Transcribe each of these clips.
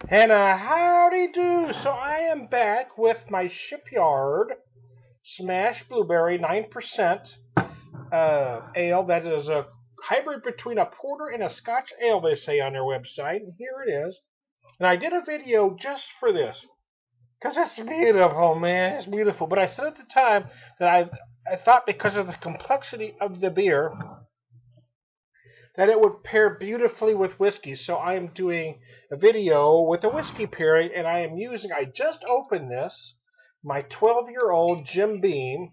And howdy do. So I am back with my Shipyard Smash Blueberry 9% ale. That is a hybrid between a porter and a Scotch ale, they say on their website. And here it is. And I did a video just for this. Because it's beautiful, man. It's beautiful. But I said at the time that I thought because of the complexity of the beer that it would pair beautifully with whiskey. So I am doing a video with a whiskey pairing, and I just opened this, my 12-year-old Jim Beam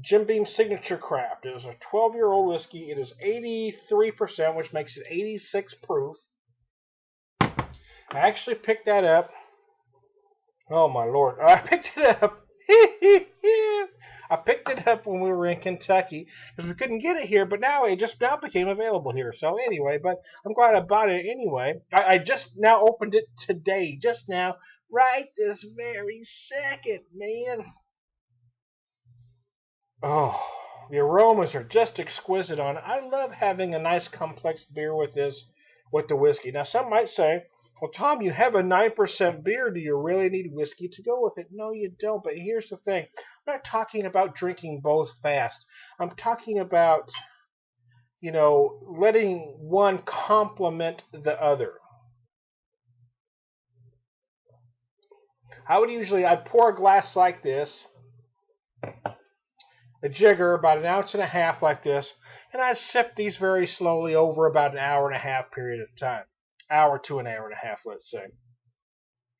Signature Craft. It is a 12-year-old whiskey. It is 83%, which makes it 86 proof. I actually picked that up. Oh my lord. I picked it up. I picked it up when we were in Kentucky because we couldn't get it here, but now it just now became available here. So anyway, but I'm glad I bought it anyway. I just now opened it today, just now, right this very second, man. Oh, the aromas are just exquisite on it. I love having a nice complex beer with this, with the whiskey. Now some might say, well, Tom, you have a 9% beer. Do you really need whiskey to go with it? No, you don't. But here's the thing. I'm not talking about drinking both fast. I'm talking about, letting one complement the other. I'd pour a glass like this, a jigger, about an ounce and a half like this, and I'd sip these very slowly over about an hour and a half period of time. Hour to an hour and a half, let's say.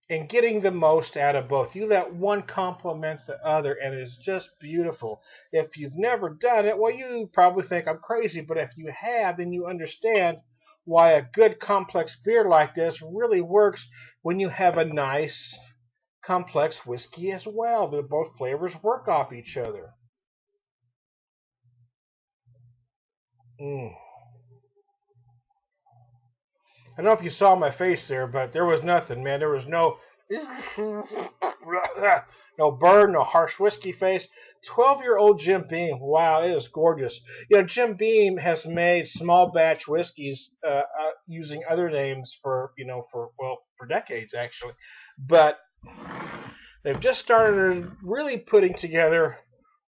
And getting the most out of both. You let one complement the other, and it's just beautiful. If you've never done it, well, you probably think I'm crazy, but if you have, then you understand why a good complex beer like this really works when you have a nice complex whiskey as well. That both flavors work off each other. Mm. I don't know if you saw my face there, but there was nothing, man. There was no no burn, no harsh whiskey face. 12-year-old Jim Beam. Wow, it is gorgeous. Jim Beam has made small batch whiskeys using other names for decades actually, but they've just started really putting together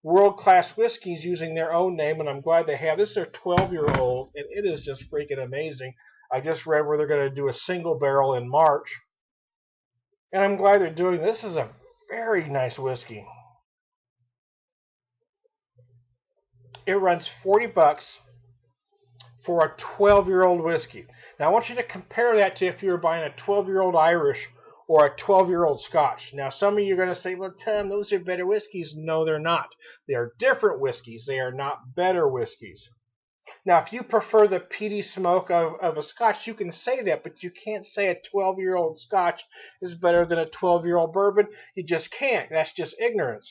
world-class whiskeys using their own name, and I'm glad they have. This is their 12-year-old, and it is just freaking amazing. I just read where they're going to do a single barrel in March, and I'm glad they're doing this. This is a very nice whiskey. It runs $40 for a 12-year-old whiskey. Now, I want you to compare that to if you were buying a 12-year-old Irish or a 12-year-old Scotch. Now, some of you are going to say, well, Tom, those are better whiskeys. No, they're not. They are different whiskeys. They are not better whiskeys. Now, if you prefer the peaty smoke of a Scotch, you can say that, but you can't say a 12-year-old Scotch is better than a 12-year-old bourbon. You just can't. That's just ignorance.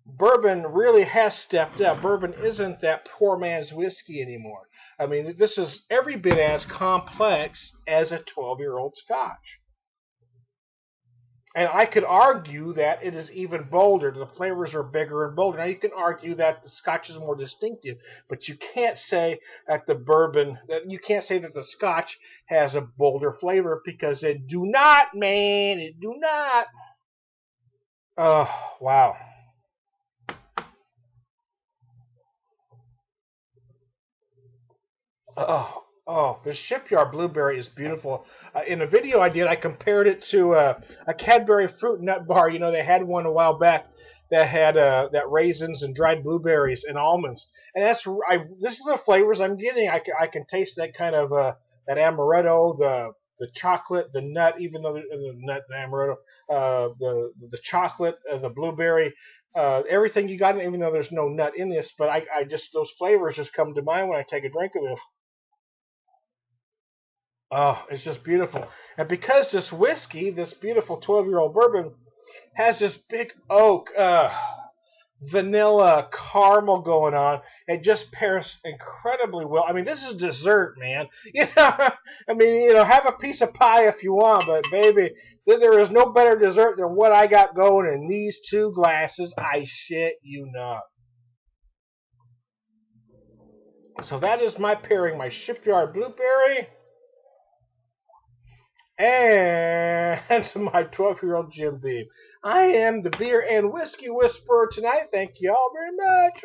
Bourbon really has stepped up. Bourbon isn't that poor man's whiskey anymore. I mean, this is every bit as complex as a 12-year-old Scotch. And I could argue that it is even bolder. The flavors are bigger and bolder. Now you can argue that the Scotch is more distinctive, but you can't say that you can't say that the Scotch has a bolder flavor because it do not, man. It do not. Oh, wow. The Shipyard Blueberry is beautiful. In a video I did, I compared it to a Cadbury fruit nut bar. They had one a while back that had that raisins and dried blueberries and almonds. And this is the flavors I'm getting. I can taste that kind of that amaretto, the chocolate, the nut, even though the amaretto, the chocolate, the blueberry, everything you got, even though there's no nut in this. But I just those flavors just come to mind when I take a drink of this. Oh, it's just beautiful. And because this whiskey, this beautiful 12-year-old bourbon, has this big oak, vanilla, caramel going on, it just pairs incredibly well. I mean, this is dessert, man. Have a piece of pie if you want, but baby, there is no better dessert than what I got going in these two glasses. I shit you not. So that is my pairing, my Shipyard Blueberry and my 12-year-old Jim Beam. I am the beer and whiskey whisperer tonight. Thank you all very much.